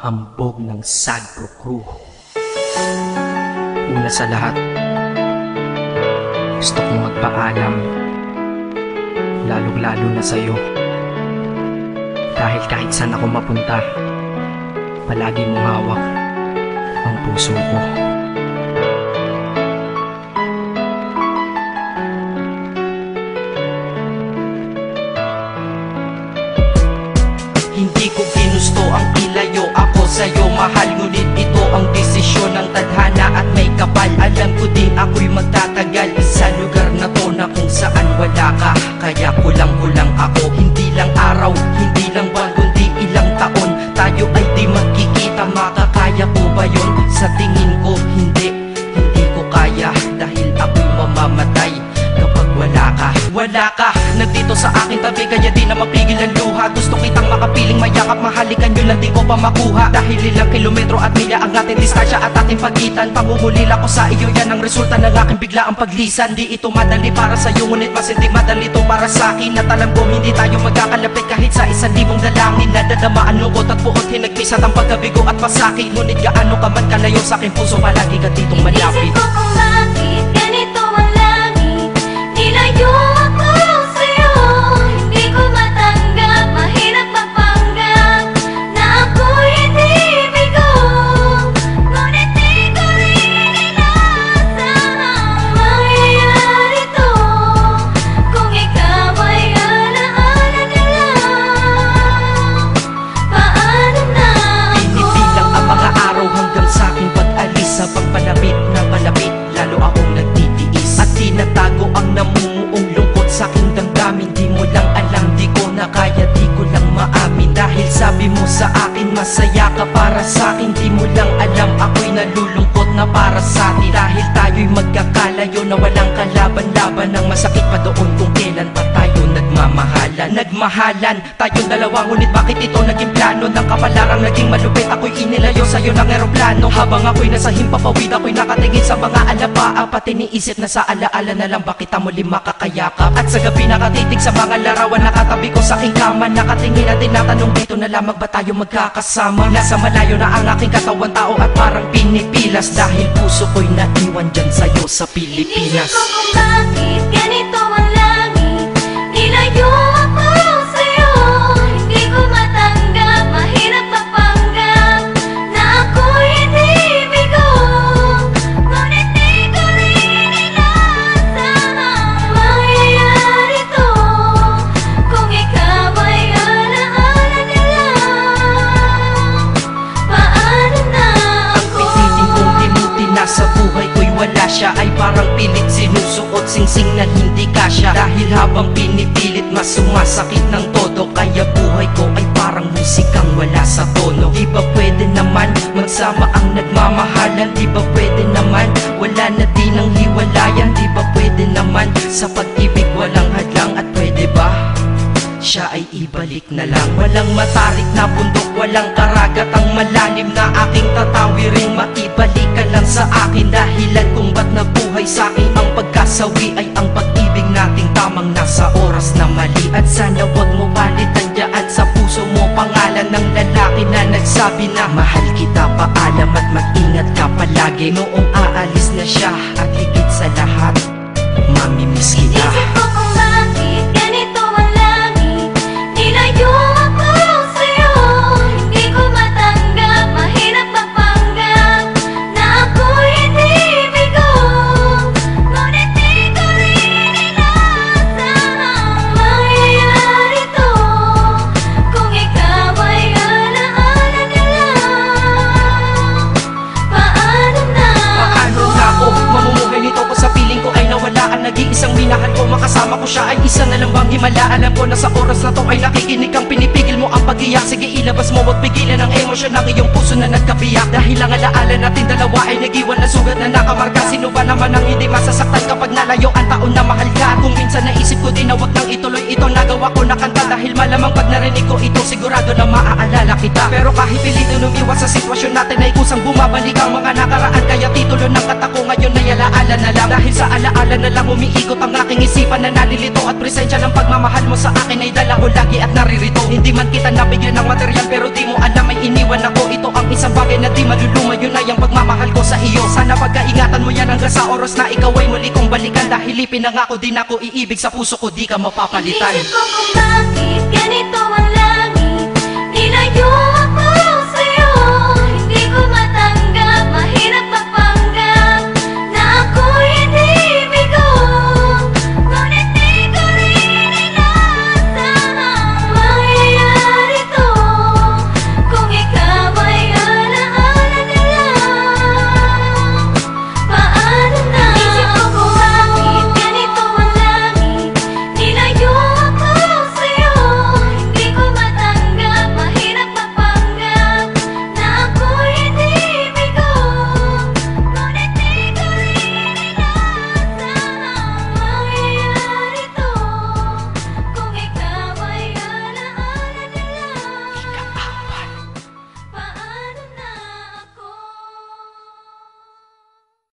hambog ng Sagpro Crew. Una sa lahat, gusto kong magpaalam, lalong-lalo na sa'yo. Dahil kahit saan ako mapunta, palagi mong hawak ang puso ko. Hindi ko ginusto ang ilayo ako sa'yo, mahal. Ngunit ito ang desisyon ng tadhana at may kapal. Alam ko di ako'y magtatagal sa lugar na to na kung saan wala ka. Kaya kulang-kulang ako, hindi lang araw, hindi lang buwan, kundi ilang taon. Tayo ay di magkikita, makakaya po ba yun? Sa tingin ko hindi ko kaya, dahil ako'y mamamatay kapag wala ka. Wala ka, nandito sa aking tabi, kaya di na mapigil ang luha. Gusto kitang makapiling, mayakap, mahalikan yun lang di ko pa makuha. Dahil ilang kilometro at milya ang ating distansya at ating pagitan. Pangungulila ko sa iyo, yan ang resulta ng aking biglaang paglisan. Di ito madali para sa'yo, ngunit mas hindi madali ito para sa'kin. At alam ko hindi tayo magkakalapit kahit sa 1,000 dalangin. Nadadamaan lungkot at puot, hinagpisat ang pagkabigo at pasakit. Ngunit gaano ka man kalayo sa aking puso, palagi ka ditong malapit. Isip ko kung bakit ganito ang langit, nilayo ako sa'yo. Hindi ko matanggap, mahirap magpanggap na ako'y hindi bigo. Ngunit di ko rin inasahang mangyayari to. Kung ikaw ay alaala na lang, paano na ako? Pinipilang ang mga araw hanggang sa aking pag-alis. Sa pagpalapit na palapit, lalo akong nagtitiis. At tinatago ang namumuong lungkot sa aking damdamin. Di mo lang alam, di ko na kaya, di ko lang maamin. Dahil sabi mo sa akin, masaya ka para sa akin. Di mo lang alam, ako'y nalulungkot na para sa atin. Dahil tayo'y magkakalayo na walang kalaban-laban. Ang masakit pa doon kung kailan pa tayo nagmamahalan. Nagmahalan tayong dalawa, ngunit bakit ito naging plano? Ng kapalarang naging malupit, ako'y inilayo sa'yo ng eroplano. Habang ako'y nasa himpapawid, ako'y nakatingin sa mga alapaa. Pati niisip na sa alaala na lang, bakit ang muli makakayakap? At sa gabi nakatitig sa mga larawan, nakatabi ko sa aking kama. Nakatingin at tinatanong, dito na lamang ba tayo magkakasama? Nasa malayo na ang aking katawan, tao at parang pinipilas. Dahil puso ko'y naiwan dyan sa'yo sa Pilipinas. Inisip ko kung bakit ganito ang langit, nilayo ako sa'yo. Hindi ko matanggap, mahirap magpanggap na ako'y hindi bigo. Ngunit di ko rin inasahang mangyayari to. Kung ikaw ay alaala na lang, paano na ako? Pilitin kong limuti na sa buhay ko'y wala siya, ay parang pilit sinusuot, singsing na hindi kasya. Dahil habang pinipilit, mas sumasakit ng todo. Kaya buhay ko ay parang musikang wala sa tono. Di ba pwede naman magsama ang nagmamahalan? Di ba pwede naman wala na din ang hiwalayan? Di ba pwede naman sa pag-ibig walang hadlang? At pwede ba siya ay ibalik na lang? Walang matarik na bundok, walang karagat ang malalim na aking tatawirin. Maibalik ka lang sa akin, dahilan kung ba't nabuhay sa akin ang pagkasawi ay ang pag-ibig nating tamang nasa oras na mali. At sana wag mo palitan dyan sa puso mo pangalan ng lalaki na nagsabi na mahal kita, paalam at mag-ingat ka palagi. Noong aalis na siya at higit sa lahat, mamimiss kita. Isip ko kung bakit ganito ang langit, nilayo ako sa'yo. Hindi ko matanggap, mahirap magpanggap na ako'y hindi bigo. Ngunit di ko rin inasahang mangyayari to. Kung ikaw ay alaala na lang, paano na Paano na ako mamumuhay nito ko sa piling ko ay nawala ang nag-iisang minahal ko? Makasama ko siya ay isa na lang bang himala? Alam ko na sa oras na to ay nakikinig kang pinipigil mo ang pag-iyak. Sige ilabas mo, wag pigilan ang emosyon ng iyong puso na nagkabiyak. Dahil ang alaala natin dalawa ay nag-iwan na sugat na nakamarka. Sino ba naman ang hindi masasaktan kapag nalayo ang taon na mahal ka? Kung minsan naisip ko din na wag nang ituloy ito, nagawa ko na kanta. Dahil malamang pag narinig ko ito, sigurado na maaalala kita. Pero kahit pilitin umiwas sa sitwasyon natin ay kusang bumabalik ang mga nakaraan. Kaya titulo ng kata ko ngayon ay alaala na lang. Dahil sa alaala na lang umiikot ang aking isipan na nalilito. At presensya ng pagmamahal mo sa akin ay dala ko lagi at naririto. Hindi man kita nabigyan ng material, pero di mo alam ay iniwan iwan ako, ito ang isang bagay na di malulumayo na yung pagmamahal ko sa iyo. Sana pagkaingatan mo yan hanggang sa oras na ikaw ay muli kong balikan. Dahil ipinangako din ako, iibig sa puso ko, di ka mapapalitan. Inisip ko kung bakit ganito ang langit, nilayo